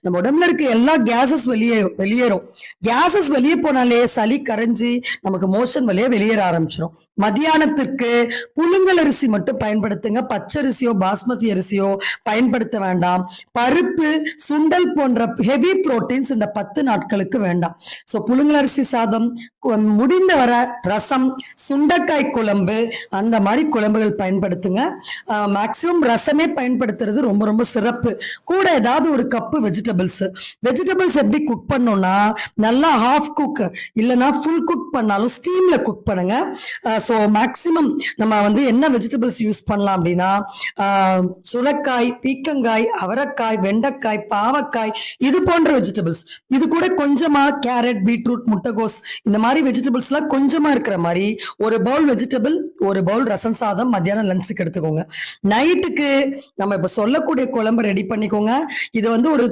நம்ம உடம்புல இருக்க எல்லா கேசஸ் வெளியேறும். கேசஸ் வெளியே போனாலே சளி கரைஞ்சி நமக்கு மோஷன் வழியே வெளியேற ஆரம்பிச்சிடும். மத்தியானத்திற்கு புழுங்கல் அரிசி மட்டும் பயன்படுத்துங்க. பச்சரிசியோ பாஸ்மதி அரிசியோ பயன்படுத்த வேண்டாம். பருப்பு, சுண்டல் போன்ற ஹெவி புரோட்டீன்ஸ் இந்த 10 நாட்களுக்கு வேண்டாம். சோ புழுங்கல் அரிசி சாதம், முடிந்த வர ரசம், சுண்டைக்காய் குழம்பு, அந்த மாதிரி குழம்புகள் பயன்படுத்துங்க. மேக்சிமம் ரசமே பயன்படுத்துறது ரொம்ப ரொம்ப சிறப்பு. கூட ஏதாவது ஒரு கப்பு வெஜிடபிள்ஸ் எப்படி குக் பண்ணோம்னா, நல்லா ஹாஃப் குக் இல்லைன்னா ஃபுல் குக் பண்ணாலும் ஸ்டீம்ல குக் பண்ணுங்க. ஸோ மேக்சிமம் நம்ம என்ன வெஜிடபிள்ஸ் யூஸ் பண்ணலாம் அப்படின்னா, சுரைக்காய், பீக்கங்காய், அவரைக்காய், வெண்டைக்காய், பாவக்காய், இது போன்ற வெஜிடபிள்ஸ். இது கூட கொஞ்சமா கேரட், பீட்ரூட், முட்டைகோஸ், இந்த மாதிரி வெஜிடபிள்ஸ் எல்லாம் கொஞ்சமா இருக்கிற மாதிரி ஒரு பவுல் வெஜிடபிள், ஒரு பவுல் ரசம் சாதம் மத்தியானம் லஞ்சுக்கு எடுத்துக்கோங்க. நைட்டுக்கு நம்ம இப்ப சொல்லக்கூடிய குழம்பு ரெடி பண்ணிக்கோங்க. இது ஒரு